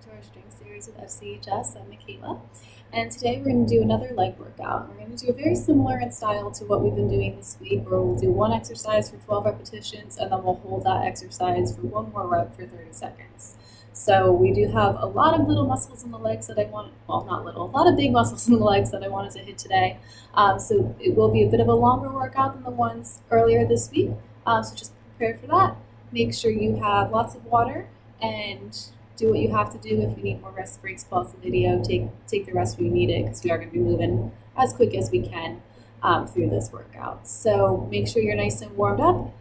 to our strength series with FCHS. I'm Michaela, and today we're going to do another leg workout. We're going to do a very similar in style to what we've been doing this week, where we'll do one exercise for 12 repetitions, and then we'll hold that exercise for one more rep for 30 seconds. So we do have a lot of little muscles in the legs that I want, well, not little, a lot of big muscles in the legs that I wanted to hit today. So it will be a bit of a longer workout than the ones earlier this week. So just prepare for that. Make sure you have lots of water and do what you have to do. If you need more rest breaks, pause the video, take the rest when you need it, because we are going to be moving as quick as we can through this workout. So make sure you're nice and warmed up.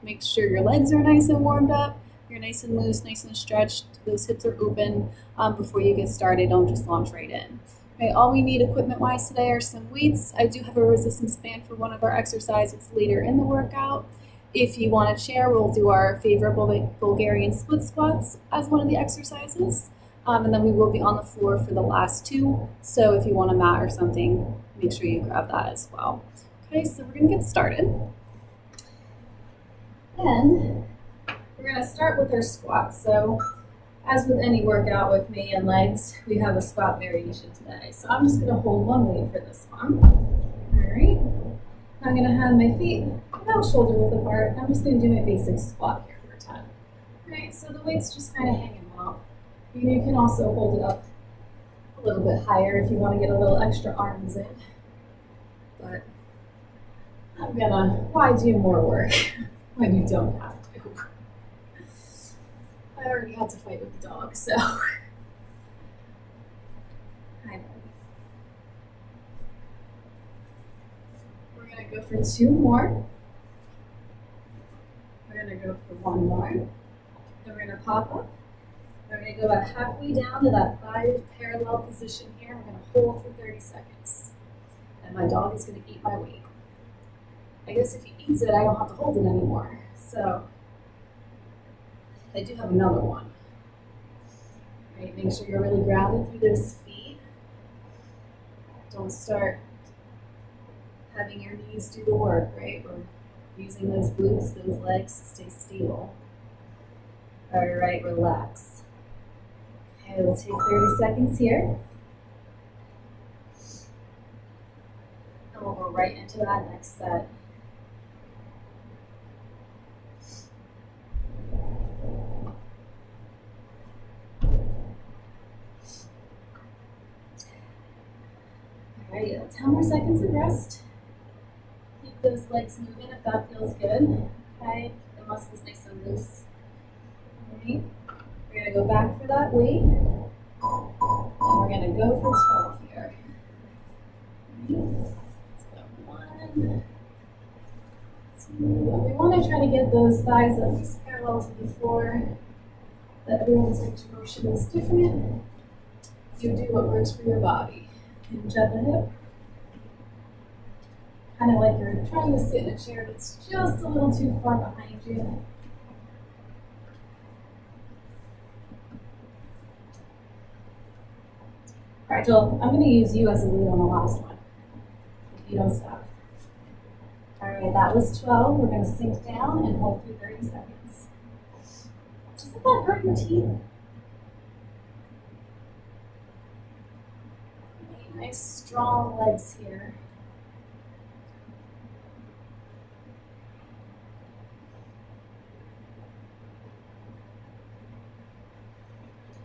Make sure your legs are nice and warmed up. You're nice and loose, nice and stretched. Those hips are open before you get started. Don't just launch right in. Okay, all we need equipment-wise today are some weights. I do have a resistance band for one of our exercises later in the workout. If you want a chair, we'll do our favorite Bulgarian split squats as one of the exercises. And then we will be on the floor for the last two. So if you want a mat or something, make sure you grab that as well. Okay, so we're gonna get started. And we're gonna start with our squats. So as with any workout with me and legs, we have a squat variation today. So I'm just gonna hold one weight for this one. All right. I'm going to have my feet about shoulder width apart. I'm just going to do my basic squat here for 10. All right, so the weight's just kind of hanging out. You can also hold it up a little bit higher if you want to get a little extra arms in. But I'm going to, why do more work when you don't have to? I already had to fight with the dog, so. Go for two more. We're going to go for one more. Then we're going to pop up. We're going to go about halfway down to that thigh parallel position here. We're going to hold for 30 seconds. And my dog is going to eat my weight. I guess if he eats it, I don't have to hold it anymore. So I do have another one. Right, make sure you're really grounded through those feet. Don't start having your knees do the work, right? We're using those glutes, those legs to stay stable. All right, relax. Okay, we'll take 30 seconds here. And we'll go right into that next set. All right, 10 more seconds of rest. Keep those legs moving if that feels good. Okay, the muscles nice and loose. All right, we're going to go back for that weight. And we're going to go for 12 here. All right, so 1, 2. We want to try to get those thighs at least parallel to the floor. That everyone's range of motion is different. You do what works for your body. Hinge at the hip. Kind of like you're trying to sit in a chair that's just a little too far behind you. All right, Joel, I'm going to use you as a lead on the last one, if you don't stop. All right, that was 12. We're going to sink down and hold for 30 seconds. Doesn't that hurt your teeth? Okay, nice, strong legs here.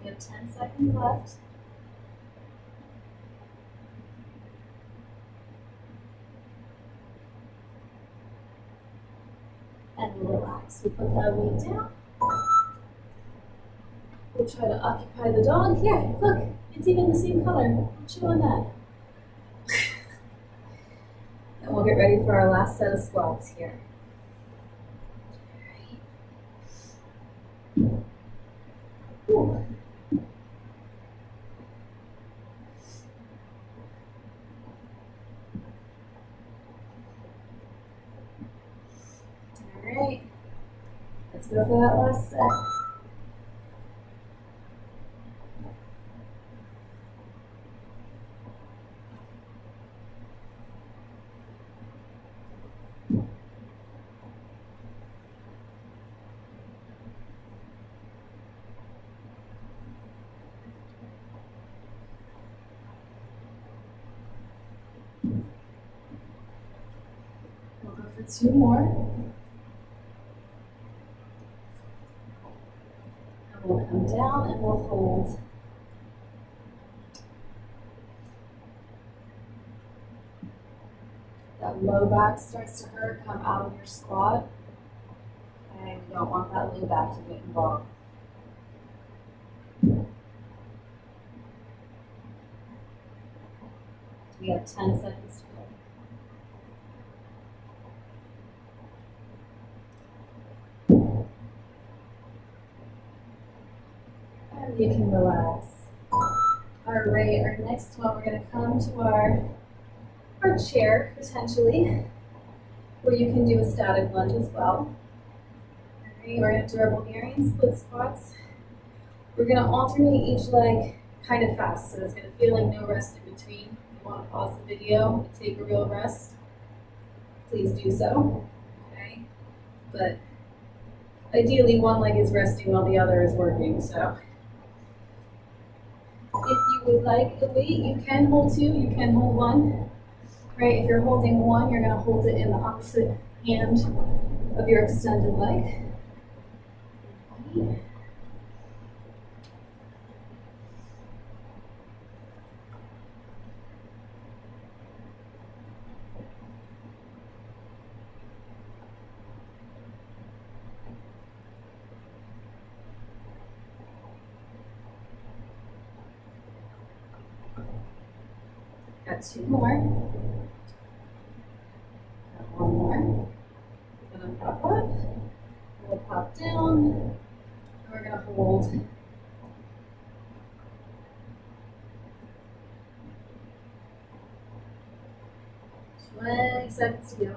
We have 10 seconds left. And relax. We put that weight down. We'll try to occupy the dog. Here, look, it's even the same color. Don't chew on that. And we'll get ready for our last set of squats here. All right. Alright, let's go for that last set. 2 more. And we'll come down and we'll hold. That low back starts to hurt, come out of your squat. Okay, we don't want that low back to get involved. We have 10 seconds to go. And you can relax. All right, our next one, we're going to come to our chair, potentially, where you can do a static lunge as well. All right, we're going to do our Bulgarian split squats. We're going to alternate each leg kind of fast, so it's going to feel like no rest in between. If you want to pause the video and take a real rest, please do so. Okay, but ideally one leg is resting while the other is working, so if you would like a weight, you can hold 2, you can hold 1. Right, if you're holding 1, you're going to hold it in the opposite hand of your extended leg. Got 2 more. Got 1 more. We're going to pop up. We'll pop down. And we're going to hold. 20 seconds to go.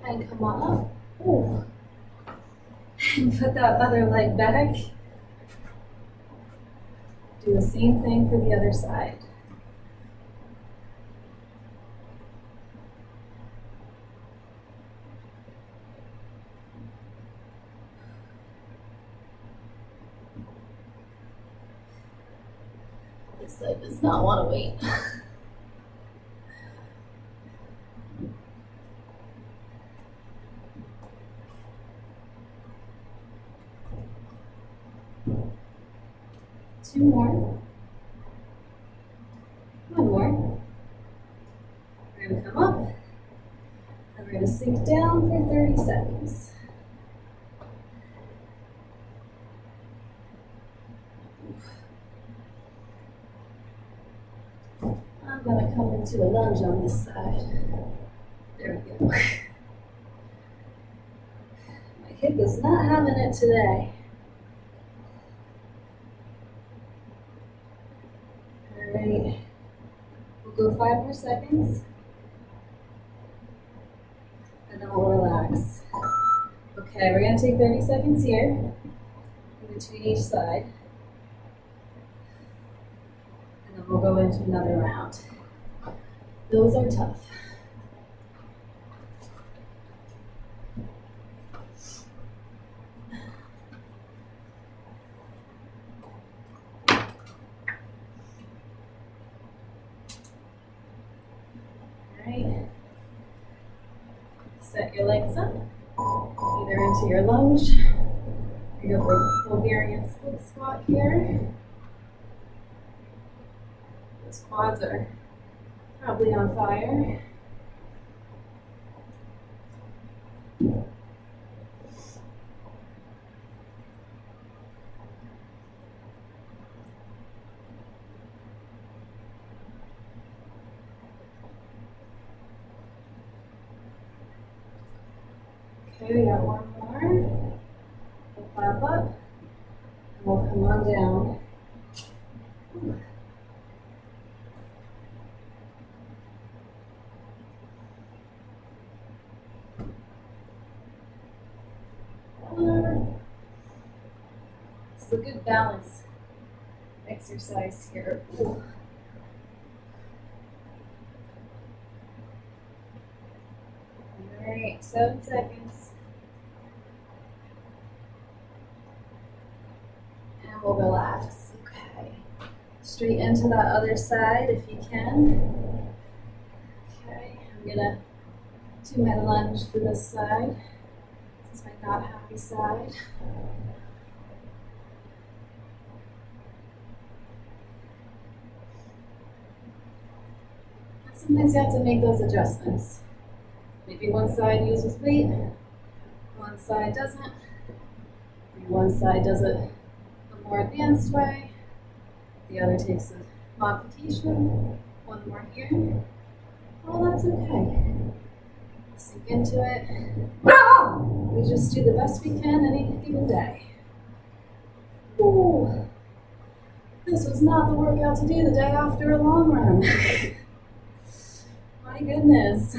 And come on up. Ooh. And put that other leg back. Do the same thing for the other side. This leg does not want to wait. Two more. 1 more. We're going to come up and we're going to sink down for 30 seconds. I'm going to come into a lunge on this side. There we go. My hip is not having it today. Alright, we'll go 5 more seconds, and then we'll relax. Okay, we're going to take 30 seconds here, in between each side, and then we'll go into another round. Those are tough. Alright, set your legs up, either into your lunge, or your Bulgarian split squat here. Those quads are probably on fire. Okay, we got 1 more. We'll pop up, and we'll come on down. It's a good balance exercise here. Ooh. Alright, 7 seconds. And we'll relax. Okay. Straight into that other side if you can. Okay, I'm gonna do my lunge for this side. This is my not happy side. Sometimes you have to make those adjustments. Maybe one side uses weight, one side doesn't. Maybe one side does it the more advanced way, the other takes a modification, one more here. Oh, that's okay. Sink into it. We just do the best we can any given day. Ooh. This was not the workout to do the day after a long run. My goodness.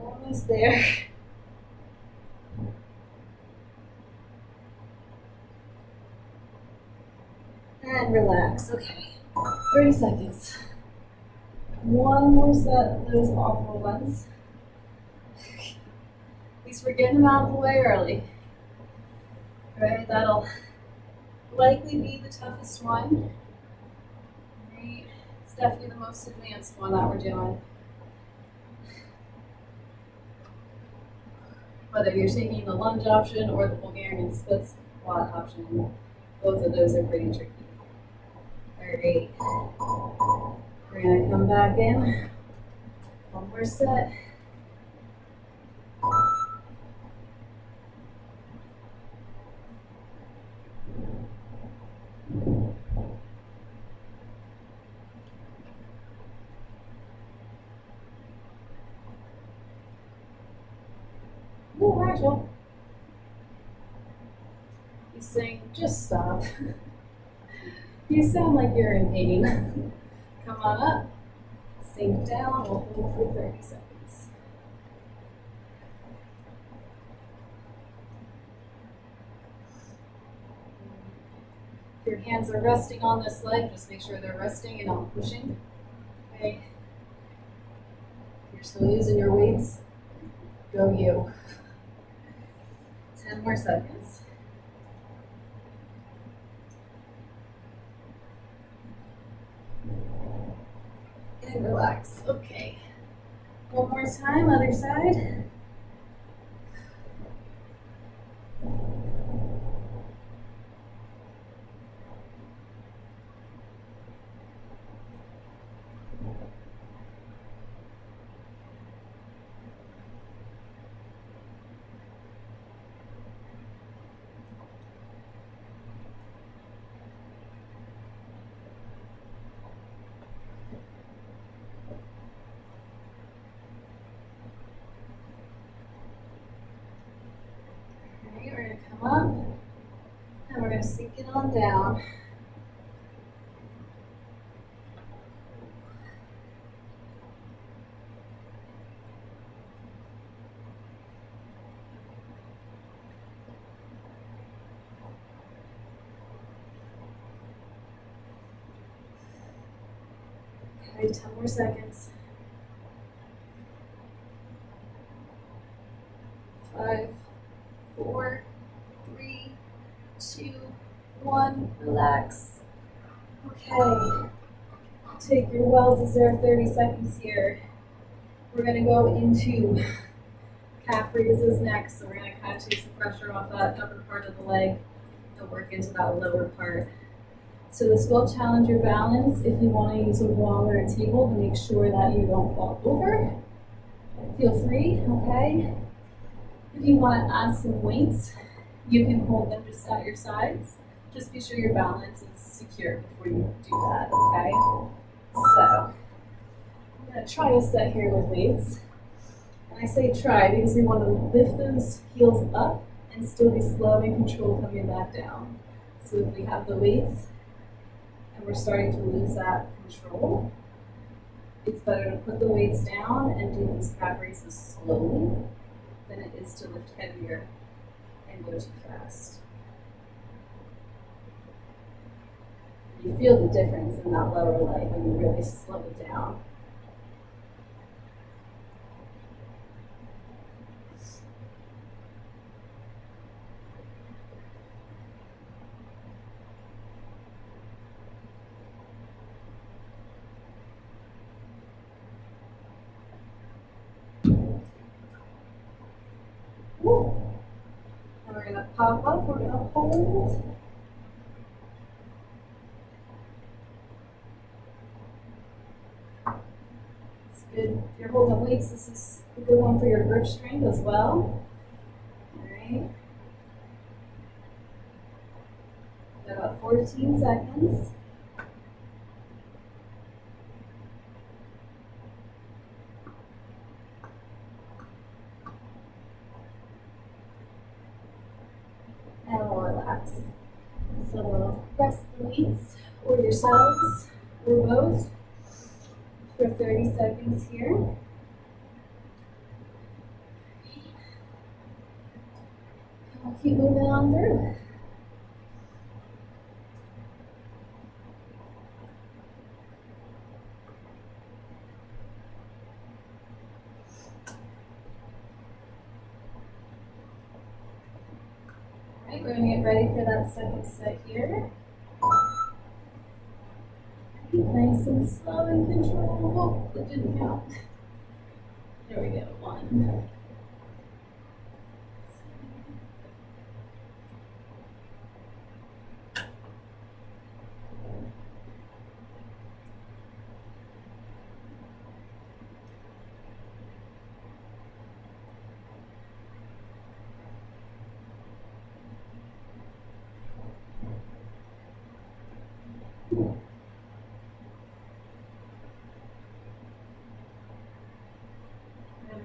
Almost there. And relax. Okay. 30 seconds. One more set of those awful ones. At least we're getting them out of the way early. Right, that'll likely be the toughest one. Right. It's definitely the most advanced one that we're doing. Whether you're taking the lunge option or the Bulgarian Split Squat option, both of those are pretty tricky. Alright, we're gonna come back in. One more set. Ooh, Rachel. He's saying, just stop. You sound like you're in pain. Come on up, sink down, we'll hold for 30 seconds. If your hands are resting on this leg, just make sure they're resting and not pushing. Okay. If you're still using your weights, go you. 10 more seconds. And relax. Okay. One more time, other side. Come up, and we're going to sink it on down. Okay, 10 more seconds. 5, 4, 3, 2, 1, relax. Okay, take your well-deserved 30 seconds here. We're gonna go into calf raises next, so we're gonna kind of take some pressure off that upper part of the leg and work into that lower part. So this will challenge your balance if you want to use a wall or a table to make sure that you don't fall over. Feel free, okay? If you want to add some weights, you can hold them just at your sides. Just be sure your balance is secure before you do that, okay? So, I'm going to try a set here with weights. And I say try because we want to lift those heels up and still be slow and controlled coming back down. So if we have the weights and we're starting to lose that control, it's better to put the weights down and do these calf raises slowly than it is to lift heavier and go too fast. You feel the difference in that lower leg when you really slow it down. And we're going to pop up, we're going to hold. It's good. If you're holding weights, this is a good one for your grip strength as well. All right. Got about 14 seconds. And we'll relax. So we'll press the weights or yourselves or both for 30 seconds here. And we'll keep moving on through. Alright, we're going to get ready for that second set here. Nice and slow and controllable. It didn't count. There we go. 1.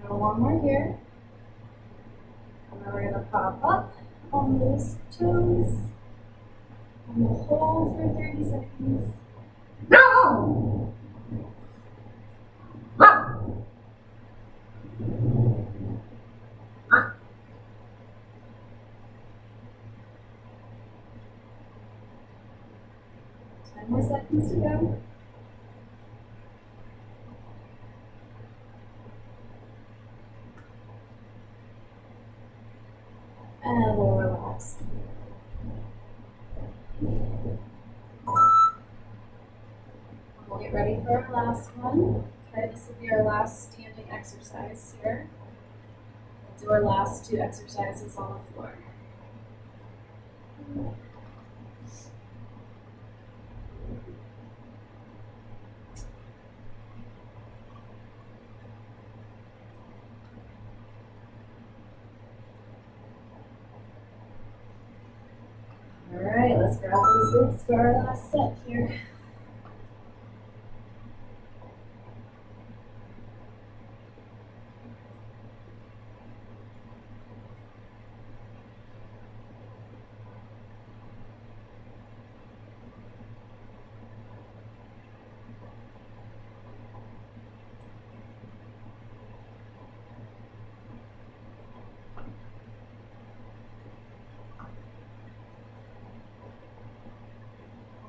One more here. And then we're going to pop up on those toes. And we'll hold for 30 seconds. No! 10 more seconds to go. And we'll relax. We'll get ready for our last one. Okay, this will be our last standing exercise here. We'll do our last 2 exercises on the floor. Alright, let's grab those weights for our last set here.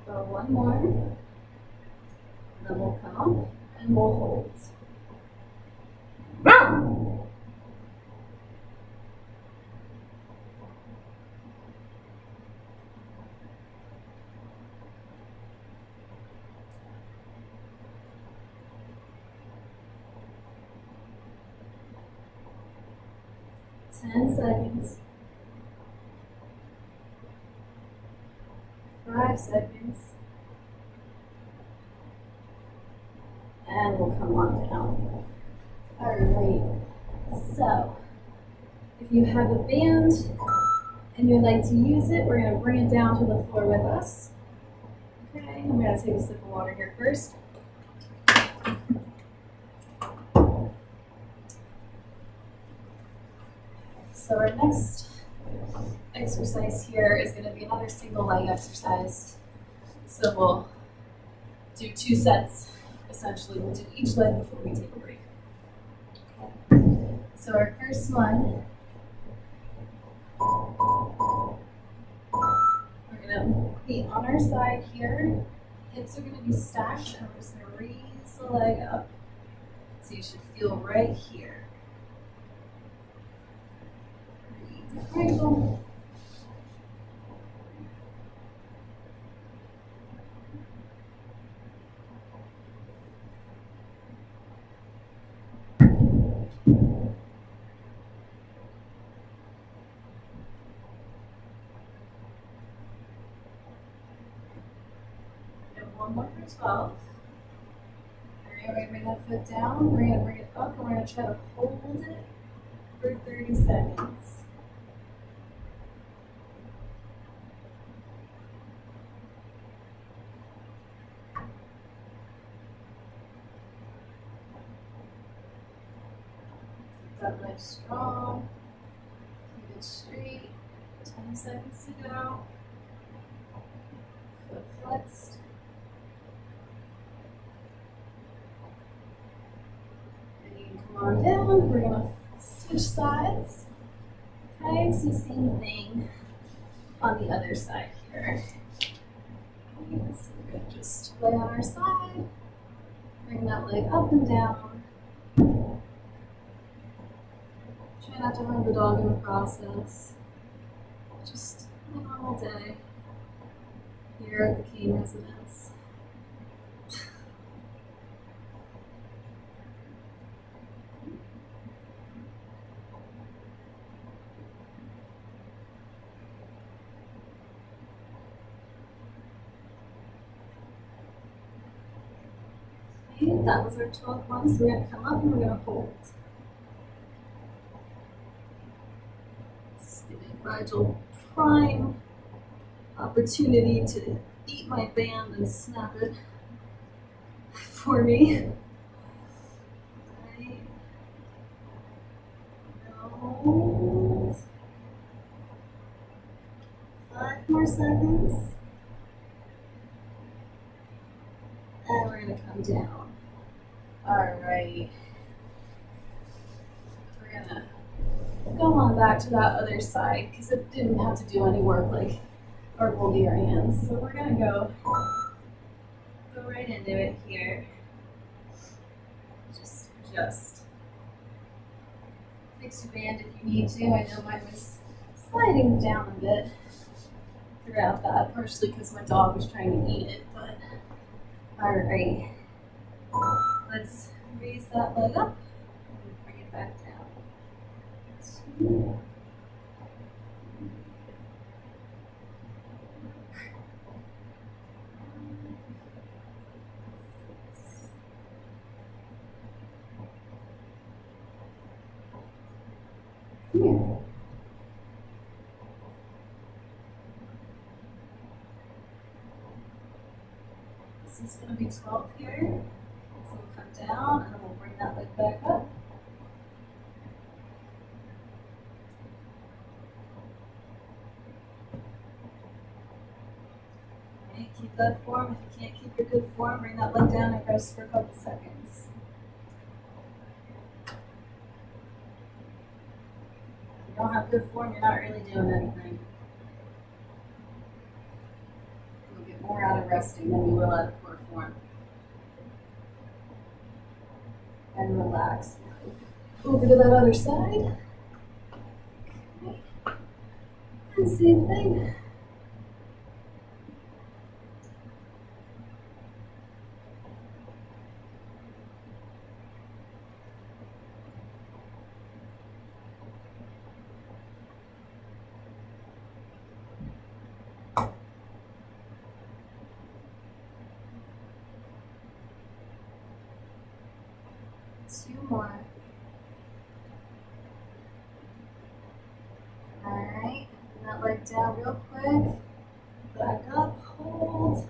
So one more, then we'll come and we'll hold. Ten seconds. 5 seconds. And we'll come on down. Alright, so if you have a band and you'd like to use it, we're going to bring it down to the floor with us. Okay, I'm going to take a sip of water here first. So our next exercise here is going to be another single leg exercise. So we'll do 2 sets, essentially. We'll do each leg before we take a break. Okay. So our first one, we're going to be on our side here. Hips are going to be stacked, and we're just going to raise the leg up. So you should feel right here. Ankle. And one more for 12. We're going to bring that foot down, we're going to bring it up, and we're going to try to hold it for 30 seconds. Keep that leg strong, keep it straight, 10 seconds to go. Foot flexed. Come on down, we're gonna switch sides. Okay, so same thing on the other side here. Okay, so we're gonna just lay on our side, bring that leg up and down. Try not to harm the dog in the process. Just a normal day here at the Kane residence. That was our 12th one, so we're going to come up and we're going to hold. It's giving Rigel prime opportunity to eat my band and snap it for me. Right. Hold. 5 more seconds. And we're going to come down. All right, we're gonna go on back to that other side because it didn't have to do any work like our Bulgarians. So we're gonna go right into it here. Just fix your band if you need to. I know mine was sliding down a bit throughout that, partially because my dog was trying to eat it, but all right. Let's raise that leg up and bring it back down. 2. Here. This is going to be 12 here. So we'll come down and then we'll bring that leg back up. Okay, keep that form. If you can't keep your good form, bring that leg down and rest for a couple seconds. If you don't have good form, you're not really doing anything. You'll get more out of resting than you will out of poor form. And relax. Over to that other side. Okay. And same thing. Two more. Alright, bring that leg down real quick. Back up, hold.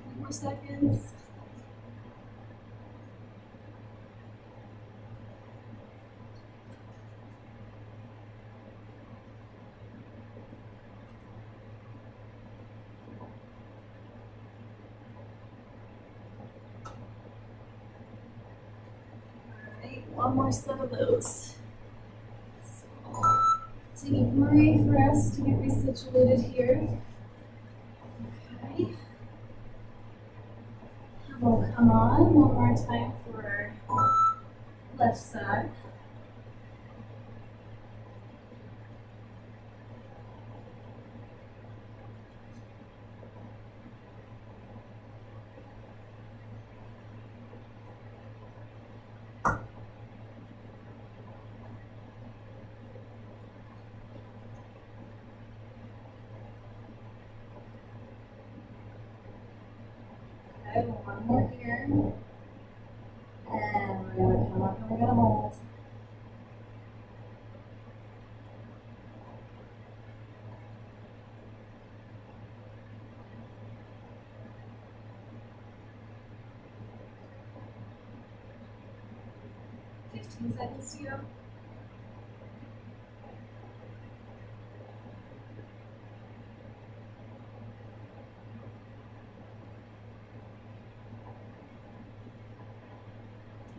20 more seconds. One more set of those. take a brief rest to get resituated here. Okay. We'll come on one more time for our left side. Okay, one more here. And we're going to come up and we're going to hold. Seconds to go.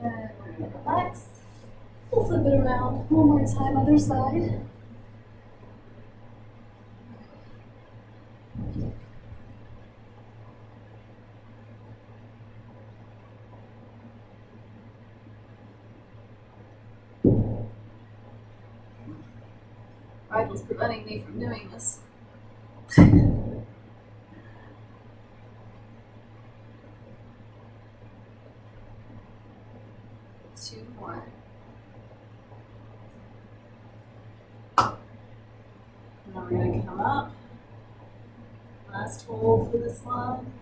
And we're going to relax. We'll flip it around one more time, other side. Rifle's preventing me from doing this. Two more. Now we're going to come up. Last hold for this one.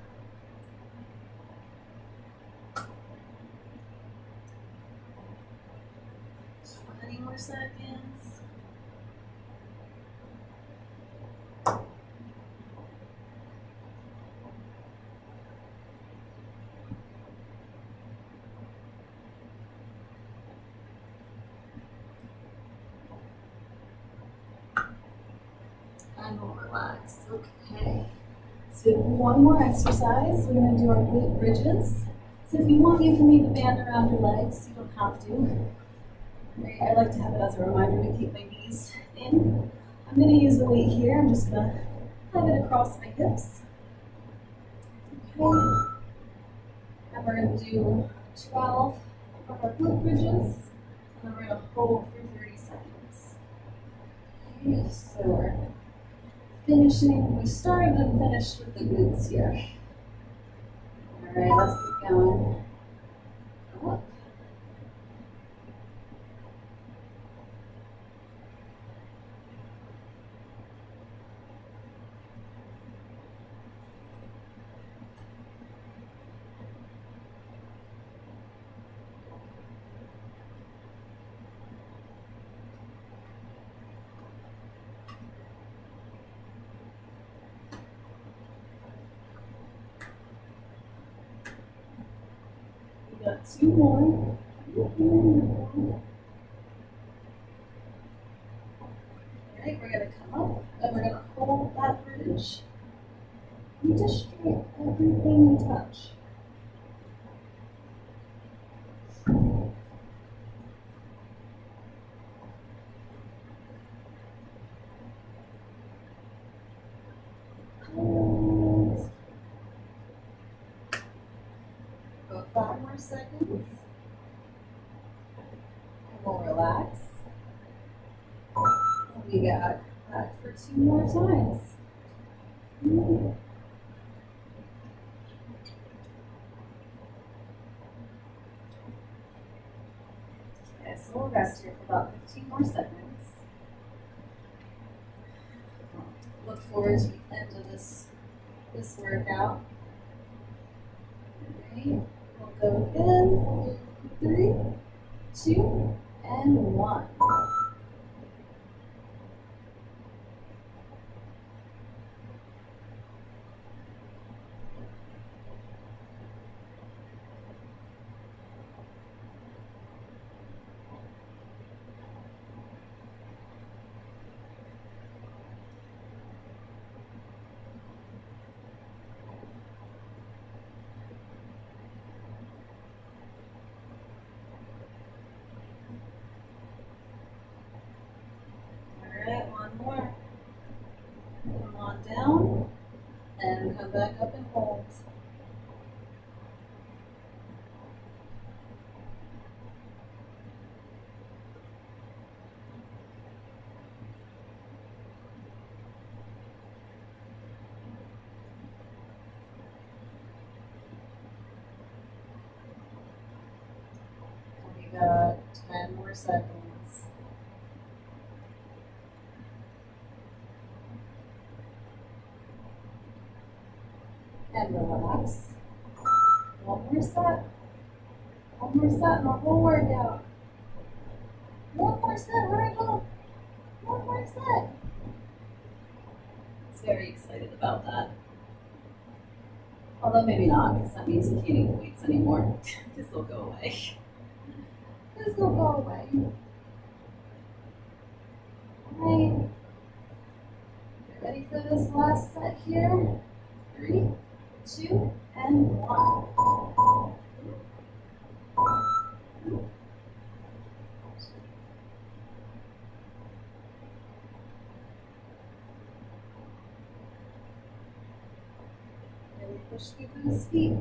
20 more seconds. And we'll relax. Okay. So one more exercise. We're going to do our glute bridges. So if you want, you can leave a band around your legs. You don't have to. Right. I like to have it as a reminder to keep my knees in. I'm going to use the weight here. I'm just going to have it across my hips. Okay. And we're going to do 12 of our glute bridges. And then we're going to hold for 30 seconds. Okay. So we're finishing, we started and finished with the glutes here. Alright, let's keep going. Up. Got two more. Alright, we're going to come up and we're going to hold that bridge. You just straight everything you touch. And about 5 more seconds. And we'll relax. And we got that for 2 more times. Okay, so we'll rest here for about 15 more seconds. Look forward to the end of this workout. Alright, we'll go again. 3, 2, and 1. right, one more. Come on down and come back up and hold. We got 10 more seconds. And relax. One more set. One more set and the whole workout. One more set, Rachel. One more set. I was very excited about that. Although maybe not, because that means you can't eat the weights anymore. This will go away. This will go away. Alright. Get ready for this last set here. 3, 2, and 1. Really push through those feet.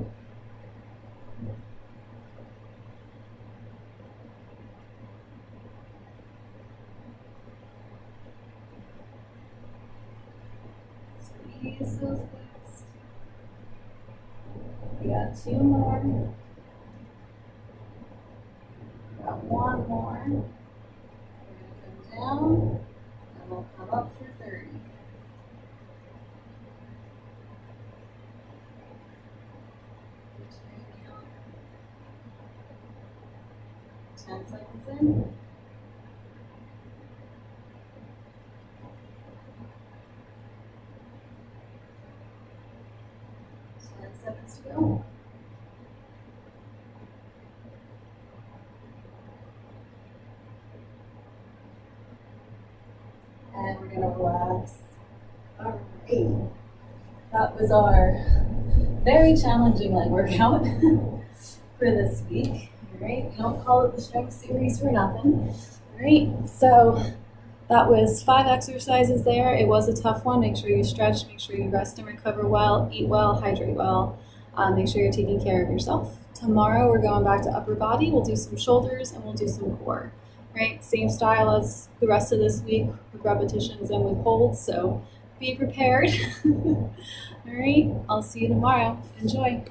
Squeeze those glutes. We got 2 more. We got 1 more. We're going to come down and we'll come up for 30. Ten seconds in. 10 seconds to go. And we're going to relax. All right. That was our very challenging leg workout for this week. All right. We don't call it the strength series for nothing. All right. So that was 5 exercises there. It was a tough one. Make sure you stretch, make sure you rest and recover well, eat well, hydrate well. Make sure you're taking care of yourself. Tomorrow we're going back to upper body. We'll do some shoulders and we'll do some core. Right? Same style as the rest of this week with repetitions and with holds. So be prepared. All right. I'll see you tomorrow. Enjoy.